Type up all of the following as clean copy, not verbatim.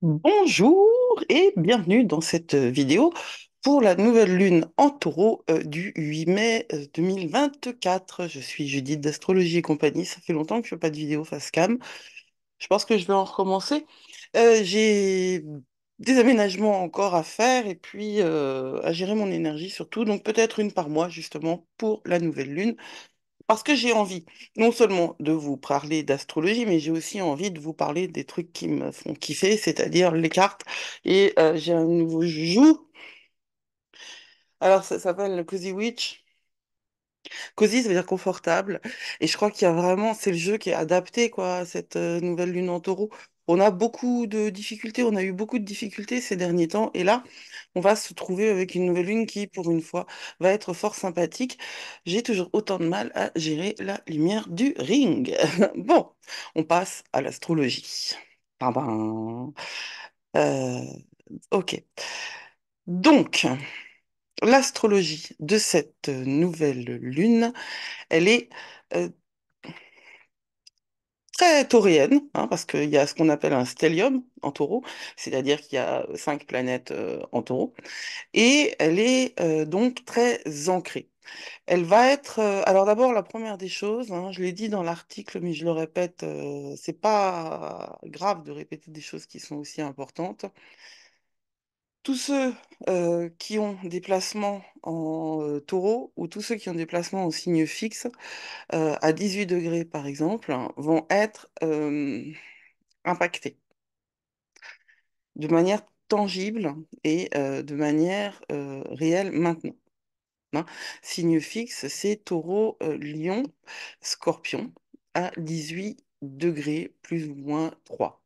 Bonjour et bienvenue dans cette vidéo pour la nouvelle lune en taureau du 8 mai 2024. Je suis Judith d'Astrologie et compagnie. Ça fait longtemps que je ne fais pas de vidéo face cam. Je pense que je vais en recommencer. J'ai des aménagements encore à faire et puis à gérer mon énergie surtout. Donc peut-être une par mois justement pour la nouvelle lune. Parce que j'ai envie non seulement de vous parler d'astrologie, mais j'ai aussi envie de vous parler des trucs qui me font kiffer, c'est-à-dire les cartes. Et j'ai un nouveau joujou. Alors, ça s'appelle le Cozy Witch. Cozy, ça veut dire confortable. Et je crois qu'il y a vraiment, c'est le jeu qui est adapté, quoi, à cette nouvelle lune en taureau. On a beaucoup de difficultés, on a eu beaucoup de difficultés ces derniers temps. Et là, on va se trouver avec une nouvelle lune qui, pour une fois, va être fort sympathique. J'ai toujours autant de mal à gérer la lumière du ring. Bon, on passe à l'astrologie. Ah ben, euh, ok. Donc, l'astrologie de cette nouvelle lune, elle est euh, très tauréenne, hein, parce qu'il y a ce qu'on appelle un stellium en taureau, c'est-à-dire qu'il y a 5 planètes en taureau, et elle est donc très ancrée. Elle va être. Alors d'abord, la première des choses, hein, je l'ai dit dans l'article, mais je le répète, c'est pas grave de répéter des choses qui sont aussi importantes. Tous ceux qui ont des placements en taureau ou tous ceux qui ont des placements en signe fixe, à 18 degrés par exemple, hein, vont être impactés de manière tangible et de manière réelle maintenant, hein. Signe fixe, c'est taureau, lion, scorpion à 18 degrés plus ou moins 3.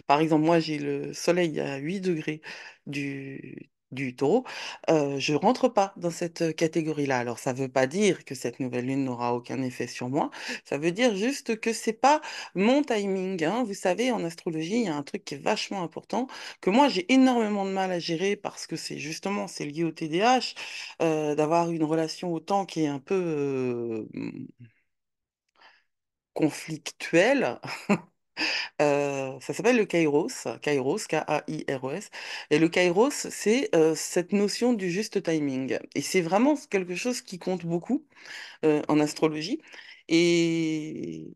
Par exemple, moi j'ai le soleil à 8 degrés du taureau. Je rentre pas dans cette catégorie-là. Alors ça veut pas dire que cette nouvelle lune n'aura aucun effet sur moi. Ça veut dire juste que c'est pas mon timing, hein. Vous savez, en astrologie, il y a un truc qui est vachement important, que moi j'ai énormément de mal à gérer parce que c'est justement c'est lié au TDAH, d'avoir une relation au temps qui est un peu conflictuelle. Ça s'appelle le Kairos, K-A-I-R-O-S. Et le Kairos, c'est cette notion du juste timing. Et c'est vraiment quelque chose qui compte beaucoup en astrologie. Et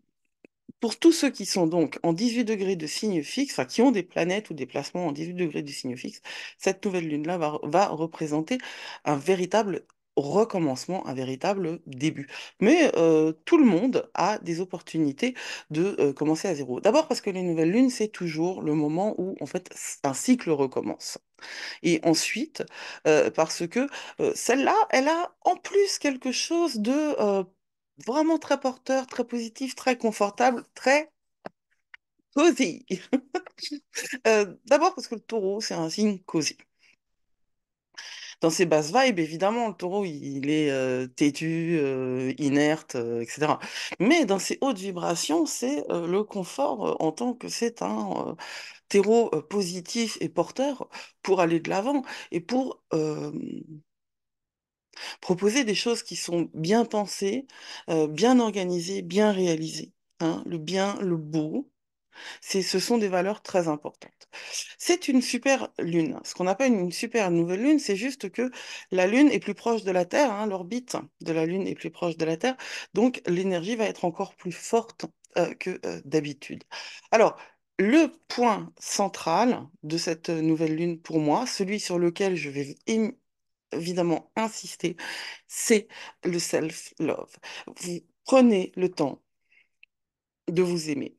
pour tous ceux qui sont donc en 18 degrés de signe fixe, enfin qui ont des planètes ou des placements en 18 degrés de signe fixe, cette nouvelle lune-là va représenter un véritable recommencement, un véritable début. Mais tout le monde a des opportunités de commencer à zéro. D'abord parce que les nouvelles lunes, c'est toujours le moment où en fait un cycle recommence. Et ensuite, parce que celle-là, elle a en plus quelque chose de vraiment très porteur, très positif, très confortable, très cosy. D'abord parce que le taureau, c'est un signe cosy. Dans ses basses vibes, évidemment, le taureau, il est têtu, inerte, etc. Mais dans ses hautes vibrations, c'est le confort en tant que c'est un terreau positif et porteur pour aller de l'avant et pour proposer des choses qui sont bien pensées, bien organisées, bien réalisées, hein. Le bien, le beau, ce sont des valeurs très importantes. C'est une super lune. Ce qu'on appelle une super nouvelle lune, c'est juste que la lune est plus proche de la Terre, hein, l'orbite de la lune est plus proche de la Terre, donc l'énergie va être encore plus forte que d'habitude. Alors, le point central de cette nouvelle lune pour moi, celui sur lequel je vais évidemment insister, c'est le self-love. Vous prenez le temps de vous aimer.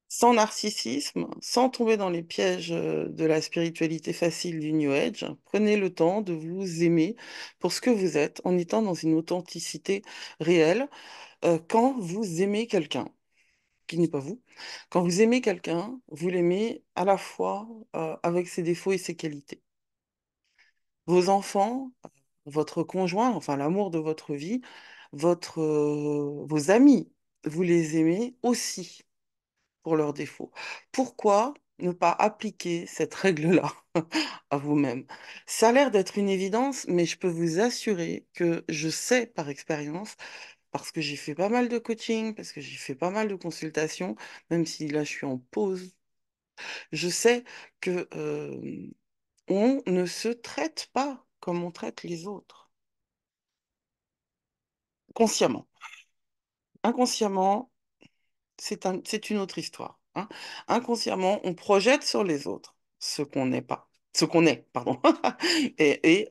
Sans narcissisme, sans tomber dans les pièges de la spiritualité facile du New Age, prenez le temps de vous aimer pour ce que vous êtes, en étant dans une authenticité réelle. Quand vous aimez quelqu'un, qui n'est pas vous, quand vous aimez quelqu'un, vous l'aimez à la fois avec ses défauts et ses qualités. Vos enfants, votre conjoint, enfin l'amour de votre vie, vos amis, vous les aimez aussi pour leurs défauts. Pourquoi ne pas appliquer cette règle-là à vous-même? Ça a l'air d'être une évidence, mais je peux vous assurer que je sais par expérience parce que j'ai fait pas mal de coaching, parce que j'ai fait pas mal de consultations, même si là je suis en pause, je sais que on ne se traite pas comme on traite les autres, consciemment. Inconsciemment, c'est une autre histoire, hein. Inconsciemment, on projette sur les autres ce qu'on n'est pas, ce qu'on est, pardon. Et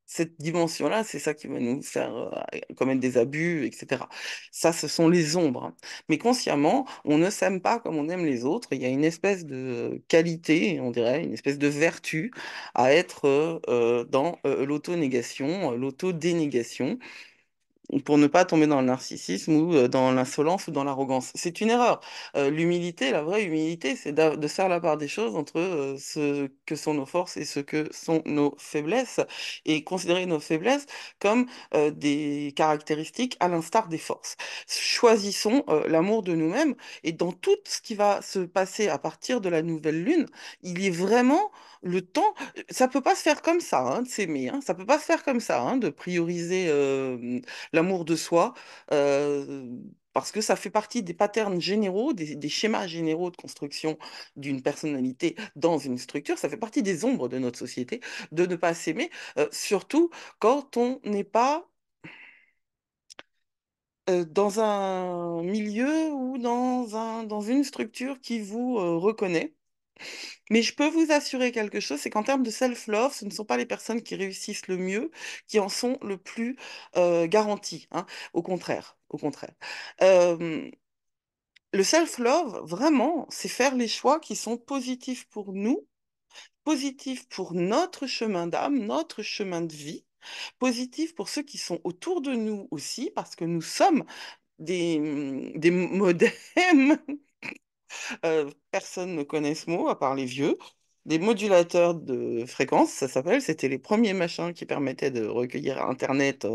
cette dimension-là, c'est ça qui va nous faire commettre des abus, etc. Ça, ce sont les ombres, hein. Mais consciemment, on ne s'aime pas comme on aime les autres. Il y a une espèce de qualité, on dirait, une espèce de vertu à être dans l'auto-négation, l'auto-dénégation pour ne pas tomber dans le narcissisme ou dans l'insolence ou dans l'arrogance. C'est une erreur. L'humilité, la vraie humilité, c'est de faire la part des choses entre ce que sont nos forces et ce que sont nos faiblesses, et considérer nos faiblesses comme des caractéristiques à l'instar des forces. Choisissons l'amour de nous-mêmes, et dans tout ce qui va se passer à partir de la nouvelle lune, il est vraiment le temps. Ça peut pas se faire comme ça, hein, de s'aimer, hein. Ça peut pas se faire comme ça, hein, de prioriser l'amour de soi, parce que ça fait partie des patterns généraux, des schémas généraux de construction d'une personnalité dans une structure. Ça fait partie des ombres de notre société de ne pas s'aimer, surtout quand on n'est pas dans un milieu ou dans une structure qui vous reconnaît. Mais je peux vous assurer quelque chose, c'est qu'en termes de self-love, ce ne sont pas les personnes qui réussissent le mieux qui en sont le plus garanties, hein. Au contraire, au contraire. Euh, le self-love, vraiment, c'est faire les choix qui sont positifs pour nous, positifs pour notre chemin d'âme, notre chemin de vie, positifs pour ceux qui sont autour de nous aussi, parce que nous sommes des modems. Personne ne connaît ce mot, à part les vieux. Des modulateurs de fréquence, ça s'appelle. C'était les premiers machins qui permettaient de recueillir Internet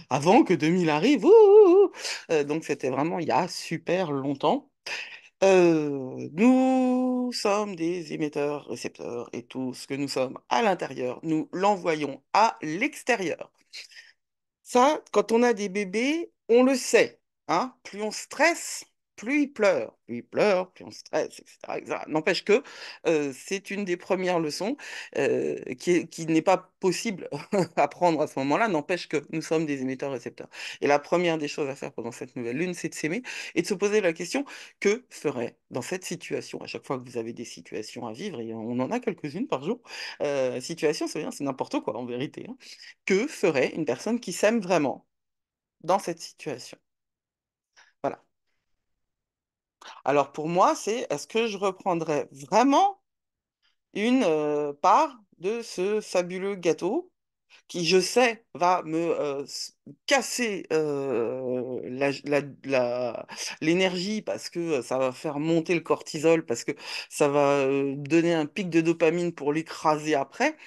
avant que 2000 arrive. Ouh, ouh, ouh. Donc c'était vraiment il y a super longtemps. Nous sommes des émetteurs, récepteurs, et tout ce que nous sommes à l'intérieur, nous l'envoyons à l'extérieur. Ça, quand on a des bébés, on le sait, hein. Plus on stresse, plus ils pleurent. Plus ils pleurent, plus on stresse, etc., etc. N'empêche que c'est une des premières leçons qui n'est pas possible à prendre à ce moment-là. N'empêche que nous sommes des émetteurs-récepteurs. Et la première des choses à faire pendant cette nouvelle lune, c'est de s'aimer et de se poser la question, que ferait dans cette situation, à chaque fois que vous avez des situations à vivre, et on en a quelques-unes par jour, situation, c'est bien, c'est n'importe quoi en vérité, hein. Que ferait une personne qui s'aime vraiment dans cette situation? Voilà. Alors pour moi, c'est est-ce que je reprendrais vraiment une part de ce fabuleux gâteau qui, je sais, va me casser l'énergie parce que ça va faire monter le cortisol, parce que ça va donner un pic de dopamine pour l'écraser après.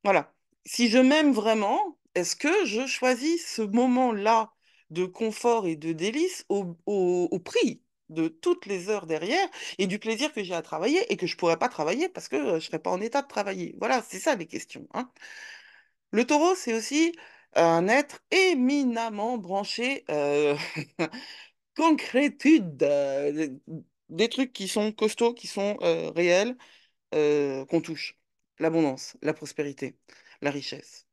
Voilà. Si je m'aime vraiment, est-ce que je choisis ce moment-là de confort et de délice au prix de toutes les heures derrière et du plaisir que j'ai à travailler et que je ne pourrais pas travailler parce que je ne serais pas en état de travailler? Voilà, c'est ça les questions, hein. Le taureau, c'est aussi un être éminemment branché concrétude, des trucs qui sont costauds, qui sont réels, qu'on touche. L'abondance, la prospérité, la richesse.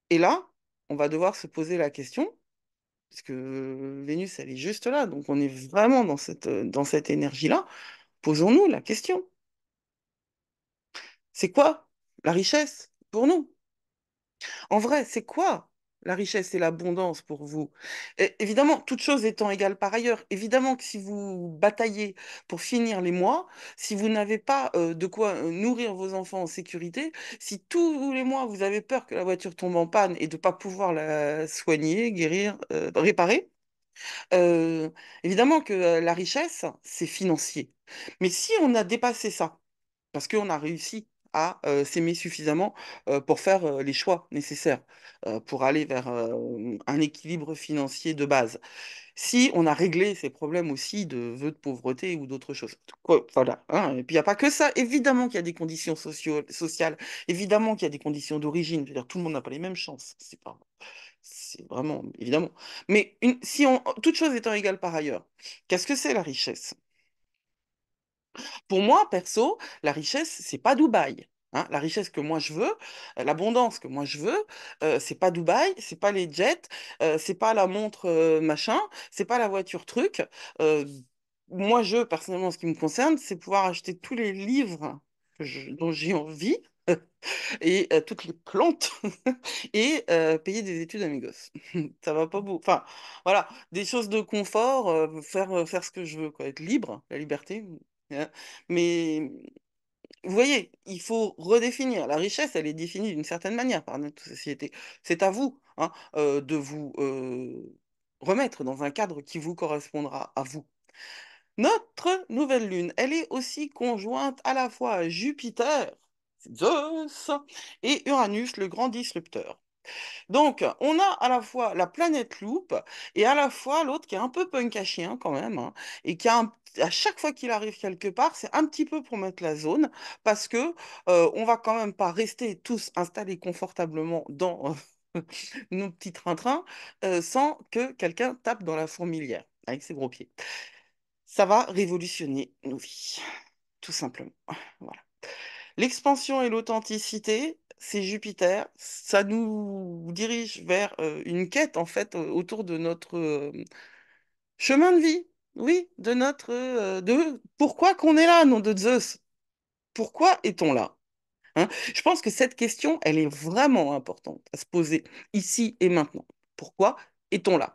Et là, on va devoir se poser la question, parce que Vénus, elle est juste là, donc on est vraiment dans cette énergie-là. Posons-nous la question, c'est quoi la richesse pour nous? En vrai, c'est quoi la richesse et l'abondance pour vous? Évidemment, toutes choses étant égales par ailleurs, évidemment que si vous bataillez pour finir les mois, si vous n'avez pas de quoi nourrir vos enfants en sécurité, si tous les mois vous avez peur que la voiture tombe en panne et de ne pas pouvoir la soigner, guérir, réparer, euh, évidemment que la richesse, c'est financier. Mais si on a dépassé ça, parce qu'on a réussi à s'aimer suffisamment pour faire les choix nécessaires pour aller vers un équilibre financier de base. Si on a réglé ces problèmes aussi de vœux de pauvreté ou d'autres choses. Voilà, hein. Et puis il n'y a pas que ça. Évidemment qu'il y a des conditions sociales, évidemment qu'il y a des conditions d'origine. Je veux dire, tout le monde n'a pas les mêmes chances. C'est vraiment évidemment. Mais si toute chose étant égale par ailleurs, qu'est-ce que c'est la richesse? Pour moi, perso, la richesse, c'est pas Dubaï. Hein. La richesse que moi je veux, l'abondance que moi je veux, c'est pas Dubaï, c'est pas les jets, c'est pas la montre machin, c'est pas la voiture truc. Euh, Moi, personnellement, ce qui me concerne, c'est pouvoir acheter tous les livres dont j'ai envie et toutes les plantes et payer des études à mes gosses. Ça va pas beaucoup. Enfin, voilà, des choses de confort, faire ce que je veux, quoi, être libre, la liberté. Hein. Mais vous voyez, il faut redéfinir. La richesse, elle est définie d'une certaine manière par notre société. C'est à vous, hein, de vous remettre dans un cadre qui vous correspondra à vous. Notre nouvelle lune, elle est aussi conjointe à la fois à Jupiter, Zeus, et Uranus, le grand disrupteur. Donc, on a à la fois la planète loupe et à la fois l'autre qui est un peu punk à chien quand même, hein, et qui a à chaque fois qu'il arrive quelque part, c'est un petit peu pour mettre la zone, parce que on va quand même pas rester tous installés confortablement dans nos petits trains-trains sans que quelqu'un tape dans la fourmilière avec ses gros pieds. Ça va révolutionner nos vies, tout simplement. Voilà. L'expansion et l'authenticité, c'est Jupiter. Ça nous dirige vers une quête, en fait, autour de notre chemin de vie. Oui, de notre... de pourquoi qu'on est là, nom de Zeus? Pourquoi est-on là? Hein. Je pense que cette question, elle est vraiment importante à se poser ici et maintenant. Pourquoi est-on là?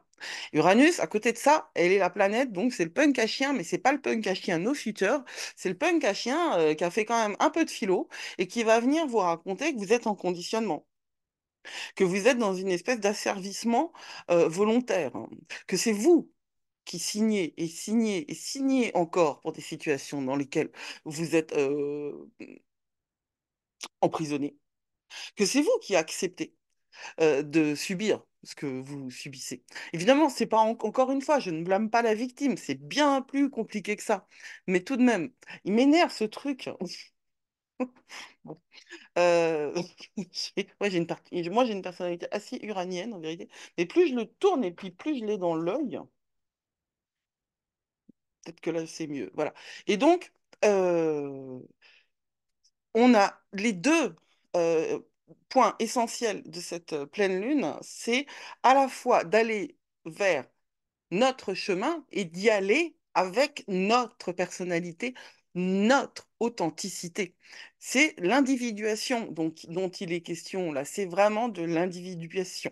Uranus, à côté de ça, elle est la planète, donc c'est le punk à chien, mais c'est pas le punk à chien no future, c'est le punk à chien qui a fait quand même un peu de philo et qui va venir vous raconter que vous êtes en conditionnement, que vous êtes dans une espèce d'asservissement volontaire, hein, que c'est vous qui signez et signez et signez encore pour des situations dans lesquelles vous êtes emprisonné, que c'est vous qui acceptez de subir ce que vous subissez. Évidemment, c'est pas encore une fois, je ne blâme pas la victime, c'est bien plus compliqué que ça. Mais tout de même, il m'énerve ce truc. Bon. Euh, moi, j'ai une personnalité assez uranienne en vérité. Mais plus je le tourne et puis plus je l'ai dans l'œil, peut-être que là c'est mieux. Voilà. Et donc, euh, on a les deux euh, points essentiels de cette pleine lune, c'est à la fois d'aller vers notre chemin et d'y aller avec notre personnalité, notre authenticité. C'est l'individuation dont il est question là, c'est vraiment de l'individuation.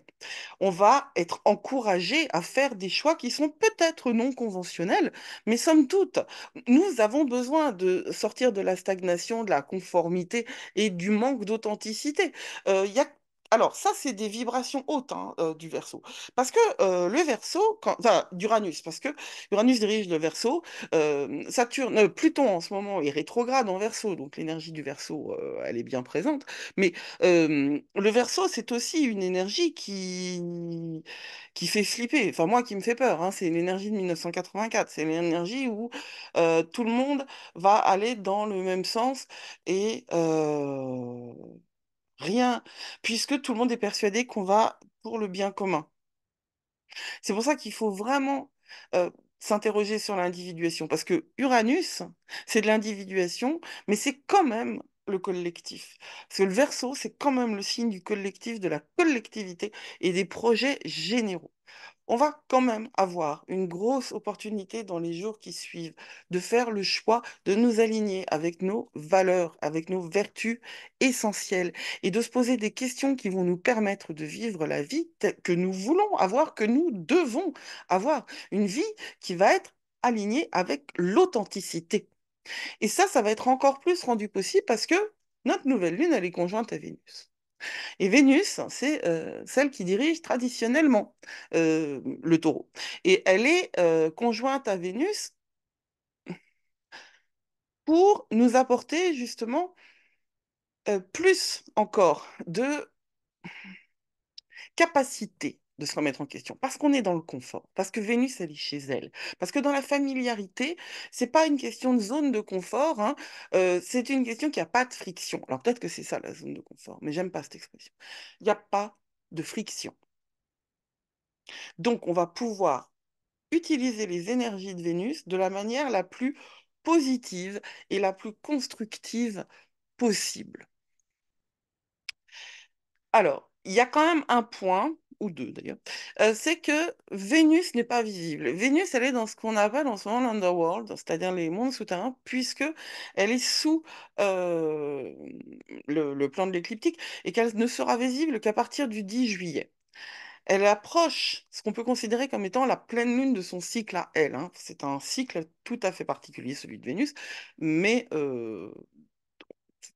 On va être encouragé à faire des choix qui sont peut-être non conventionnels, mais somme toute, nous avons besoin de sortir de la stagnation, de la conformité et du manque d'authenticité. Il y a alors, ça, c'est des vibrations hautes hein, du Verseau. Parce que le Verseau, enfin, d'Uranus, parce que Uranus dirige le Verseau, Saturne, Pluton en ce moment est rétrograde en Verseau, donc l'énergie du Verseau, elle est bien présente. Mais le Verseau, c'est aussi une énergie qui fait flipper. Enfin, moi, qui me fait peur. Hein. C'est l'énergie de 1984. C'est l'énergie où tout le monde va aller dans le même sens et rien, puisque tout le monde est persuadé qu'on va pour le bien commun. C'est pour ça qu'il faut vraiment s'interroger sur l'individuation, parce que Uranus, c'est de l'individuation, mais c'est quand même le collectif. Parce que le Verseau, c'est quand même le signe du collectif, de la collectivité et des projets généraux. On va quand même avoir une grosse opportunité dans les jours qui suivent de faire le choix de nous aligner avec nos valeurs, avec nos vertus essentielles et de se poser des questions qui vont nous permettre de vivre la vie que nous voulons avoir, que nous devons avoir. Une vie qui va être alignée avec l'authenticité. Et ça va être encore plus rendu possible parce que notre nouvelle lune, elle est conjointe à Vénus. Et Vénus, c'est celle qui dirige traditionnellement le taureau. Et elle est conjointe à Vénus pour nous apporter justement plus encore de capacité de se remettre en question, parce qu'on est dans le confort, parce que Vénus, elle est chez elle, parce que dans la familiarité, c'est pas une question de zone de confort, hein, c'est une question qui a pas de friction. Alors peut-être que c'est ça la zone de confort, mais j'aime pas cette expression. Il n'y a pas de friction. Donc on va pouvoir utiliser les énergies de Vénus de la manière la plus positive et la plus constructive possible. Alors, il y a quand même un point, ou deux d'ailleurs, c'est que Vénus n'est pas visible. Vénus, elle est dans ce qu'on appelle en ce moment l'underworld, c'est-à-dire les mondes souterrains, puisque elle est sous euh, le plan de l'écliptique et qu'elle ne sera visible qu'à partir du 10 juillet. Elle approche ce qu'on peut considérer comme étant la pleine lune de son cycle à elle, hein. C'est un cycle tout à fait particulier, celui de Vénus, mais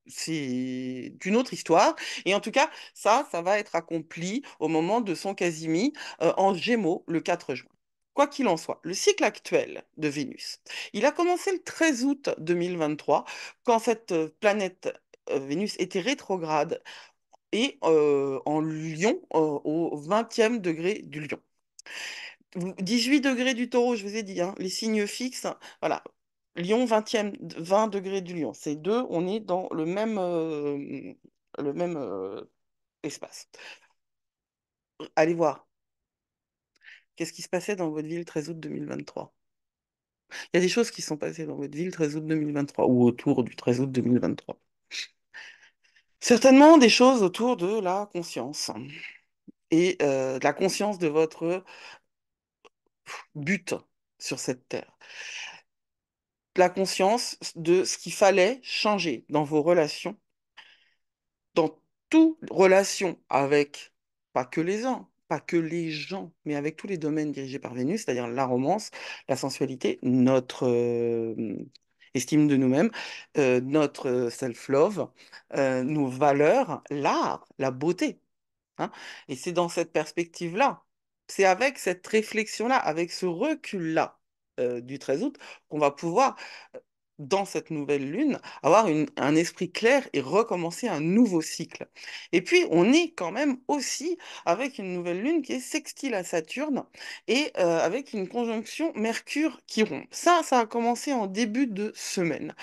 c'est d'une autre histoire. Et en tout cas, ça va être accompli au moment de son Casimir en Gémeaux le 4 juin. Quoi qu'il en soit, le cycle actuel de Vénus, il a commencé le 13 août 2023, quand cette planète Vénus était rétrograde et en Lion, au 20e degré du Lion. 18 degrés du Taureau, je vous ai dit, hein, les signes fixes, voilà. Lion, 20 degrés du Lion. Ces deux, on est dans le même espace. Allez voir, qu'est-ce qui se passait dans votre ville 13 août 2023? Il y a des choses qui sont passées dans votre ville 13 août 2023 ou autour du 13 août 2023. Certainement des choses autour de la conscience et de la conscience de votre but sur cette terre. La conscience de ce qu'il fallait changer dans vos relations, dans toute relation avec, pas que les gens, mais avec tous les domaines dirigés par Vénus, c'est-à-dire la romance, la sensualité, notre estime de nous-mêmes, notre self-love, nos valeurs, l'art, la beauté, hein. Et c'est dans cette perspective-là, c'est avec cette réflexion-là, avec ce recul-là du 13 août, qu'on va pouvoir dans cette nouvelle lune, avoir un esprit clair et recommencer un nouveau cycle. Et puis, on est quand même aussi avec une nouvelle lune qui est sextile à Saturne et avec une conjonction Mercure-Chiron. Ça a commencé en début de semaine.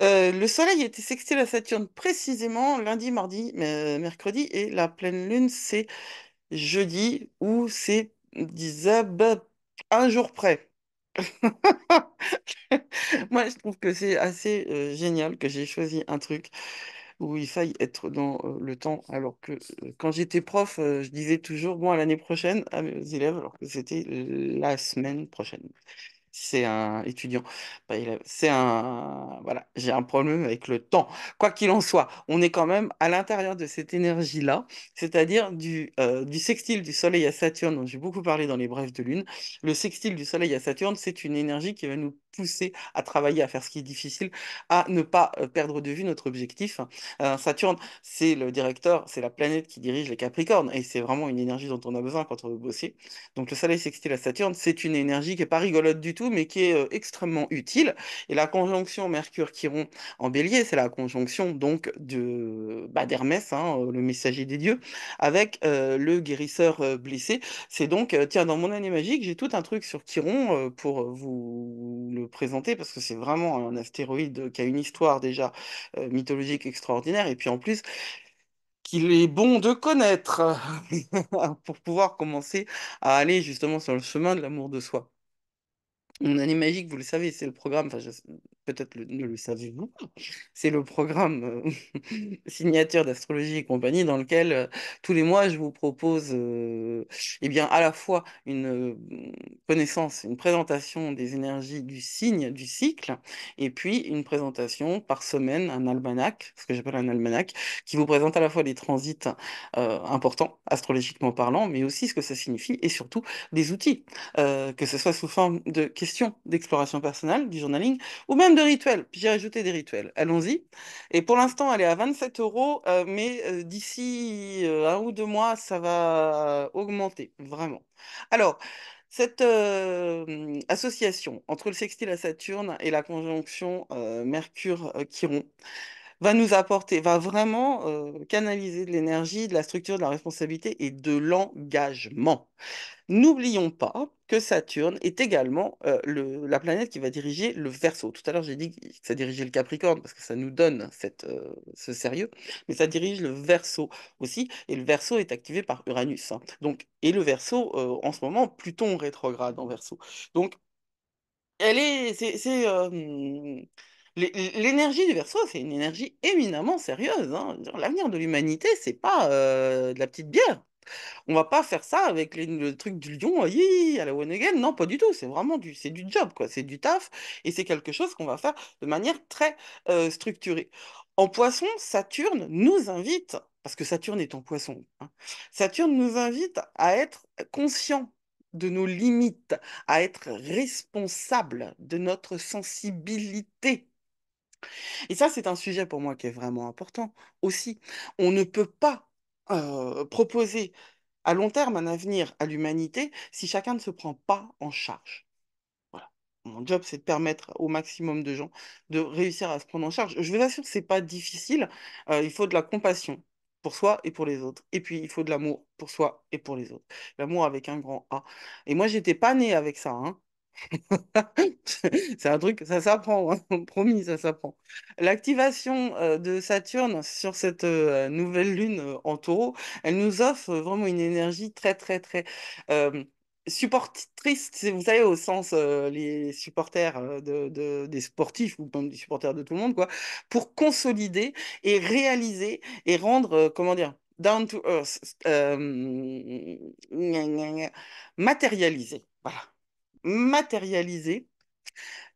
Le Soleil était sextile à Saturne précisément lundi, mardi, mercredi, et la pleine lune, c'est jeudi, où c'est, disait, un jour près. Moi, je trouve que c'est assez génial que j'ai choisi un truc où il faille être dans le temps, alors que quand j'étais prof, je disais toujours, bon, à l'année prochaine à mes élèves, alors que c'était la semaine prochaine. Si c'est un étudiant, bah, c'est un... Voilà, j'ai un problème avec le temps. Quoi qu'il en soit, on est quand même à l'intérieur de cette énergie-là, c'est-à-dire du sextile du Soleil à Saturne, dont j'ai beaucoup parlé dans les brèves de Lune. Le sextile du Soleil à Saturne, c'est une énergie qui va nous pousser à travailler, à faire ce qui est difficile, à ne pas perdre de vue notre objectif. Saturne, c'est le directeur, c'est la planète qui dirige les Capricornes, et c'est vraiment une énergie dont on a besoin quand on veut bosser. Donc le Soleil sextile à Saturne, c'est une énergie qui n'est pas rigolote du tout, mais qui est extrêmement utile. Et la conjonction Mercure-Chiron en Bélier, c'est la conjonction donc d'Hermès, hein, le messager des dieux, avec le guérisseur blessé. C'est donc, tiens, dans mon année magique, j'ai tout un truc sur Chiron pour vous le présenter, parce que c'est vraiment un astéroïde qui a une histoire déjà mythologique extraordinaire. Et puis en plus, qu'il est bon de connaître pour pouvoir commencer à aller justement sur le chemin de l'amour de soi. Mon année magique, vous le savez, c'est le programme, enfin, peut-être ne le savez-vous pas, c'est le programme signature d'astrologie et compagnie dans lequel tous les mois je vous propose eh bien, à la fois une connaissance, une présentation des énergies du signe, du cycle, et puis une présentation par semaine, un almanach, ce que j'appelle un almanach, qui vous présente à la fois des transits importants, astrologiquement parlant, mais aussi ce que ça signifie et surtout des outils que ce soit sous forme de questions d'exploration personnelle, du journaling, ou même de rituels. Puis j'ai rajouté des rituels. Allons-y. Et pour l'instant, elle est à 27 euros, mais d'ici 1 ou 2 mois, ça va augmenter, vraiment. Alors, cette association entre le sextile à Saturne et la conjonction Mercure-Chiron, va nous apporter, va vraiment canaliser de l'énergie, de la structure, de la responsabilité et de l'engagement. N'oublions pas que Saturne est également la planète qui va diriger le Verseau. Tout à l'heure, j'ai dit que ça dirigeait le Capricorne parce que ça nous donne ce sérieux, mais ça dirige le Verseau aussi, et le Verseau est activé par Uranus, hein. Donc, et le Verseau, en ce moment, Pluton rétrograde en Verseau. Donc, l'énergie du Verseau, c'est une énergie éminemment sérieuse, hein. L'avenir de l'humanité, c'est pas de la petite bière. On va pas faire ça avec le truc du lion, à la one again. Non, pas du tout. C'est du job, quoi. C'est du taf. Et c'est quelque chose qu'on va faire de manière très structurée. En poisson, Saturne nous invite, parce que Saturne est en poisson, hein, Saturne nous invite à être conscient de nos limites, à être responsable de notre sensibilité. Et ça, c'est un sujet pour moi qui est vraiment important aussi. On ne peut pas proposer à long terme un avenir à l'humanité si chacun ne se prend pas en charge. Voilà. Mon job, c'est de permettre au maximum de gens de réussir à se prendre en charge. Je vous assure, c'est pas difficile. Il faut de la compassion pour soi et pour les autres. Et puis, il faut de l'amour pour soi et pour les autres. L'amour avec un grand A. Et moi, j'étais pas née avec ça, hein. C'est un truc, ça s'apprend, hein. Promis, ça s'apprend. L'activation de Saturne sur cette nouvelle lune en taureau, elle nous offre vraiment une énergie très, très, très euh, supportrice, vous savez, au sens les supporters des sportifs ou même des supporters de tout le monde, quoi, pour consolider et réaliser et rendre, comment dire, down to earth, gna, gna, gna, matérialiser. Voilà, matérialiser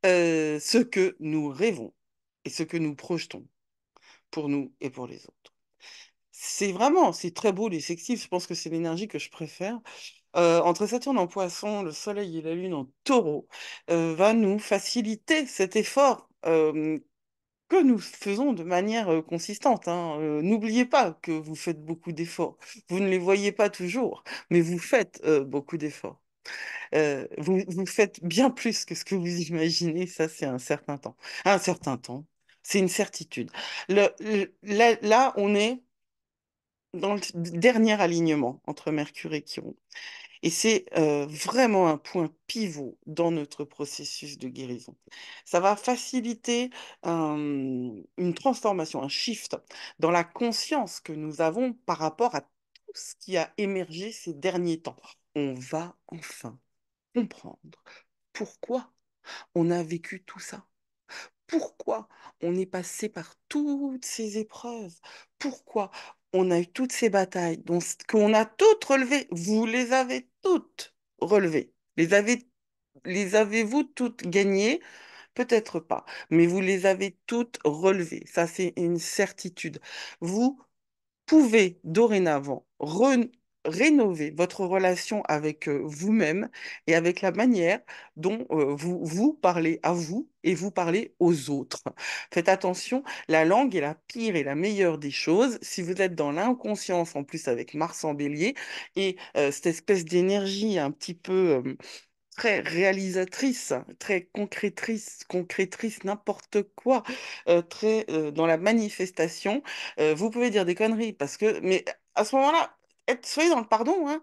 ce que nous rêvons et ce que nous projetons pour nous et pour les autres. C'est très beau les sextiles, je pense que c'est l'énergie que je préfère. Entre Saturne en Poisson, le Soleil et la Lune en Taureau, va nous faciliter cet effort que nous faisons de manière consistante, hein. N'oubliez pas que vous faites beaucoup d'efforts. Vous ne les voyez pas toujours, mais vous faites beaucoup d'efforts. Vous faites bien plus que ce que vous imaginez, ça c'est un certain temps. Un certain temps, c'est une certitude. Là, on est dans le dernier alignement entre Mercure et Chiron. Et c'est vraiment un point pivot dans notre processus de guérison. Ça va faciliter une transformation, un shift dans la conscience que nous avons par rapport à tout ce qui a émergé ces derniers temps. On va enfin comprendre pourquoi on a vécu tout ça. Pourquoi on est passé par toutes ces épreuves? Pourquoi on a eu toutes ces batailles qu'on a toutes relevées? Vous les avez toutes relevées. Les avez-vous toutes gagnées? Peut-être pas, mais vous les avez toutes relevées. Ça, c'est une certitude. Vous pouvez dorénavant rénover votre relation avec vous-même et avec la manière dont vous parlez à vous et vous parlez aux autres. Faites attention, la langue est la pire et la meilleure des choses. Si vous êtes dans l'inconscience, en plus avec Mars en bélier, et cette espèce d'énergie un petit peu très réalisatrice, très concrétrice, n'importe quoi, très dans la manifestation. Vous pouvez dire des conneries parce que, mais à ce moment-là, soyez dans le pardon, hein.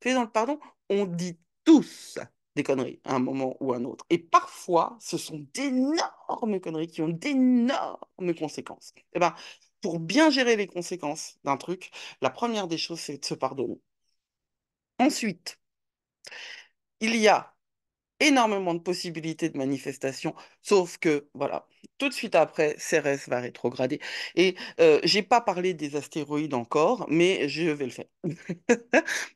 Soyez dans le pardon. On dit tous des conneries à un moment ou à un autre. Et parfois, ce sont d'énormes conneries qui ont d'énormes conséquences. Et ben, pour bien gérer les conséquences d'un truc, la première des choses, c'est de se pardonner. Ensuite, il y a énormément de possibilités de manifestation, sauf que, voilà, tout de suite après, Cérès va rétrograder. Et j'ai pas parlé des astéroïdes encore, mais je vais le faire.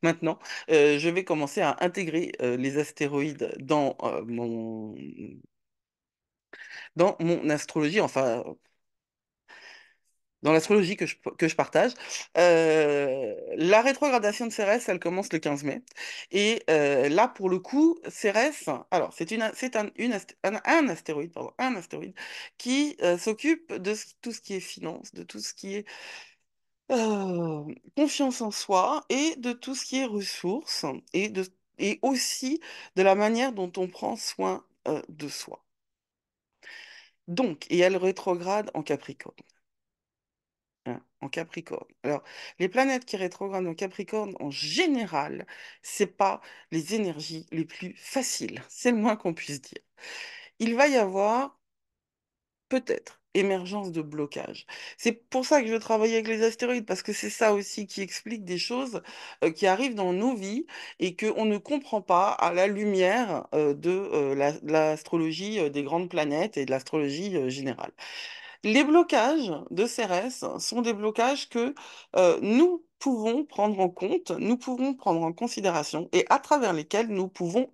Maintenant, je vais commencer à intégrer les astéroïdes dans mon astrologie, enfin, dans l'astrologie que je partage. La rétrogradation de Cérès, elle commence le 15 mai. Et là, pour le coup, Cérès, alors, c'est un astéroïde, pardon, un astéroïde qui s'occupe de tout ce qui est finance, de tout ce qui est euh, confiance en soi et de tout ce qui est ressources et aussi de la manière dont on prend soin de soi. Donc, et elle rétrograde en Capricorne. hein, en Capricorne. Alors, les planètes qui rétrogradent en Capricorne, en général, c'est pas les énergies les plus faciles. C'est le moins qu'on puisse dire. Il va y avoir peut-être émergence de blocage. C'est pour ça que je veux travailler avec les astéroïdes, parce que c'est ça aussi qui explique des choses qui arrivent dans nos vies et qu'on ne comprend pas à la lumière de l'astrologie des grandes planètes et de l'astrologie générale. Les blocages de Cérès sont des blocages que nous pouvons prendre en compte, nous pouvons prendre en considération et à travers lesquels nous pouvons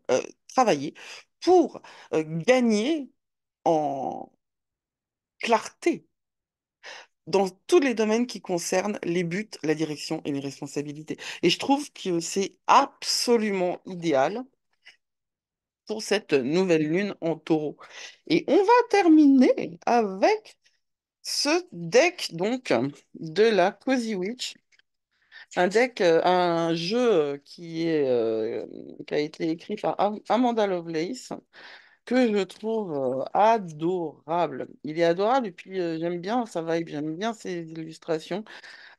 travailler pour gagner en clarté dans tous les domaines qui concernent les buts, la direction et les responsabilités. Et je trouve que c'est absolument idéal pour cette nouvelle lune en taureau. Et on va terminer avec ce deck donc de la Cozy Witch. Un deck, un jeu qui a été écrit par Amanda Lovelace, que je trouve adorable. Il est adorable et puis j'aime bien sa vibe, j'aime bien ses illustrations,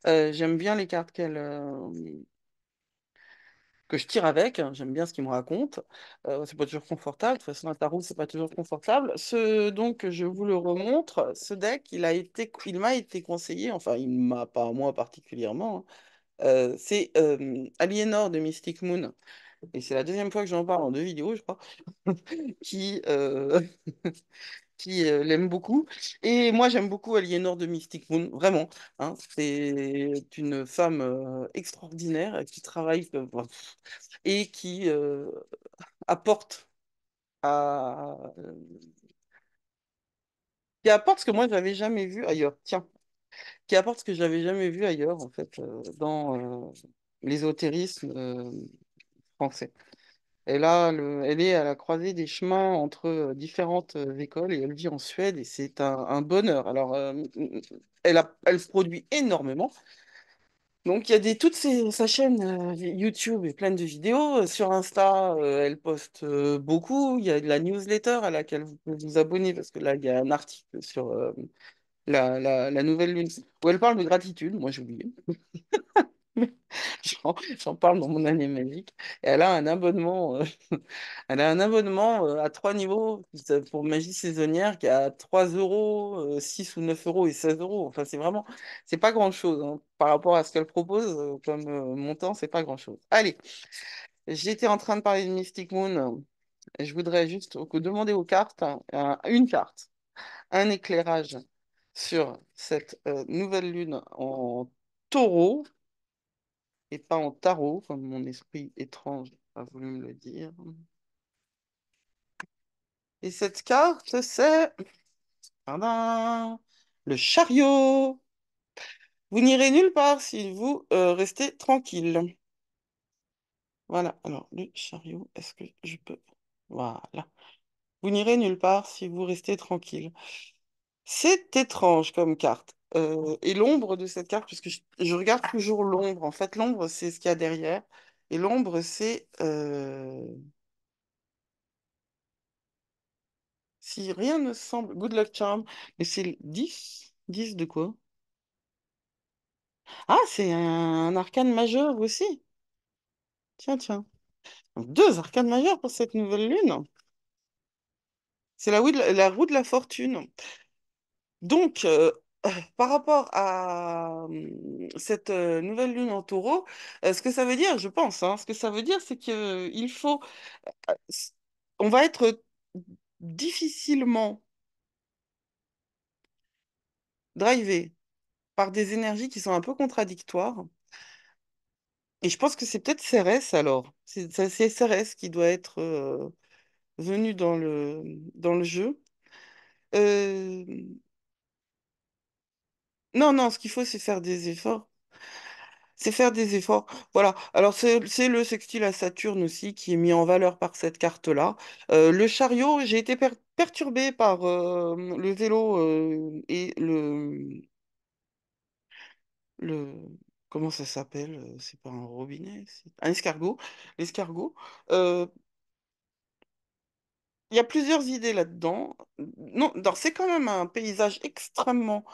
j'aime bien les cartes que je tire avec, hein, j'aime bien ce qu'il me raconte. C'est pas toujours confortable, de toute façon un tarot c'est pas toujours confortable. Donc je vous le remontre, ce deck il m'a été conseillé, enfin il m'a pas à moi particulièrement, hein. C'est Aliénor de Mystic Moon. Et c'est la deuxième fois que j'en parle en deux vidéos, je crois, qui, qui l'aime beaucoup. Et moi, j'aime beaucoup Aliénor de Mystic Moon, vraiment, hein. C'est une femme extraordinaire qui travaille et apporte à, qui apporte ce que moi, je n'avais jamais vu ailleurs. Tiens, qui apporte ce que je n'avais jamais vu ailleurs, en fait, dans l'ésotérisme français. Elle est à la croisée des chemins entre différentes écoles et elle vit en Suède et c'est un bonheur. Alors, elle produit énormément. Donc, il y a sa chaîne YouTube est pleine de vidéos. Sur Insta, elle poste beaucoup. Il y a de la newsletter à laquelle vous pouvez vous abonner parce que là, il y a un article sur la nouvelle lune où elle parle de gratitude. Moi, j'ai oublié. J'en parle dans mon année magique. Et elle a un abonnement, elle a un abonnement à trois niveaux pour magie saisonnière qui est à 3 euros, 6 ou 9 euros et 16 euros. Enfin, c'est pas grand-chose, hein. Par rapport à ce qu'elle propose comme montant, c'est pas grand-chose. Allez, j'étais en train de parler de Mystic Moon. Et je voudrais juste demander aux cartes, hein, une carte, un éclairage sur cette nouvelle lune en taureau et pas en tarot, comme mon esprit étrange a voulu me le dire. Et cette carte, c'est tadam, le chariot. Vous n'irez nulle part si vous restez tranquille. Voilà, alors le chariot, est-ce que je peux... Voilà. Vous n'irez nulle part si vous restez tranquille. C'est étrange comme carte. Et l'ombre de cette carte, puisque je regarde toujours l'ombre. En fait, l'ombre, c'est ce qu'il y a derrière. Et l'ombre, c'est si rien ne semble... Good luck charm. Mais c'est le 10. 10 de quoi? Ah, c'est un arcane majeur aussi. Tiens, tiens. Donc, deux arcanes majeures pour cette nouvelle lune. C'est la roue de la fortune. Donc, par rapport à cette nouvelle lune en taureau, ce que ça veut dire, je pense, hein, ce que ça veut dire, c'est qu'il faut... s- On va être difficilement drivé par des énergies qui sont un peu contradictoires. Et je pense que c'est peut-être Cérès alors. C'est Cérès qui doit être venu dans le jeu. Euh, non, non, ce qu'il faut, c'est faire des efforts. C'est faire des efforts. Voilà. Alors, c'est le sextile à Saturne aussi qui est mis en valeur par cette carte-là. Le chariot, j'ai été perturbée par le vélo et le... Comment ça s'appelle? C'est pas un robinet, c'est un escargot. L'escargot. Euh, Il y a plusieurs idées là-dedans. Non, c'est quand même un paysage extrêmement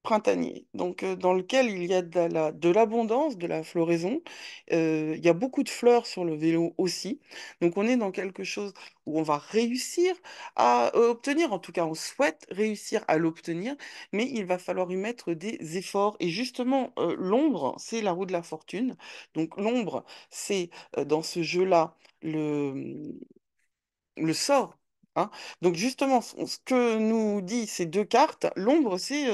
printanier, donc dans lequel il y a de l'abondance, de la floraison. Il y a beaucoup de fleurs sur le vélo aussi. Donc on est dans quelque chose où on va réussir à obtenir, en tout cas on souhaite réussir à l'obtenir, mais il va falloir y mettre des efforts. Et justement, l'ombre, c'est la roue de la fortune. Donc l'ombre, c'est dans ce jeu-là le sort. Hein. Donc justement, ce que nous dit ces deux cartes, l'ombre, c'est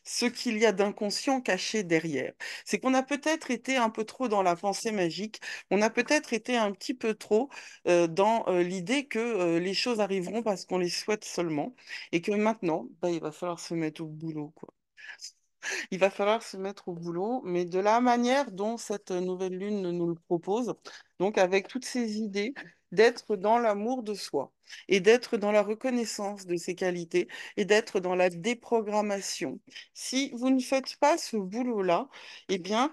ce qu'il y a d'inconscient caché derrière. C'est qu'on a peut-être été un peu trop dans la pensée magique, on a peut-être été un petit peu trop dans l'idée que les choses arriveront parce qu'on les souhaite seulement, et que maintenant, bah, il va falloir se mettre au boulot, quoi. Il va falloir se mettre au boulot, mais de la manière dont cette nouvelle lune nous le propose, donc avec toutes ces idées d'être dans l'amour de soi et d'être dans la reconnaissance de ses qualités et d'être dans la déprogrammation. Si vous ne faites pas ce boulot-là, eh bien,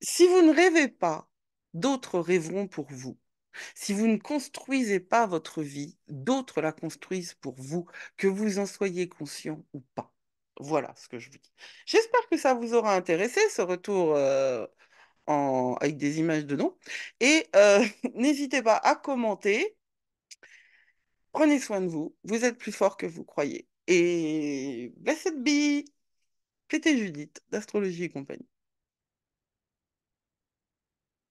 si vous ne rêvez pas, d'autres rêveront pour vous. Si vous ne construisez pas votre vie, d'autres la construisent pour vous, que vous en soyez conscient ou pas. Voilà ce que je vous dis. J'espère que ça vous aura intéressé, ce retour avec des images dedans. Et n'hésitez pas à commenter. Prenez soin de vous. Vous êtes plus fort que vous croyez. Et blessed be, c'était Judith d'Astrologie et compagnie.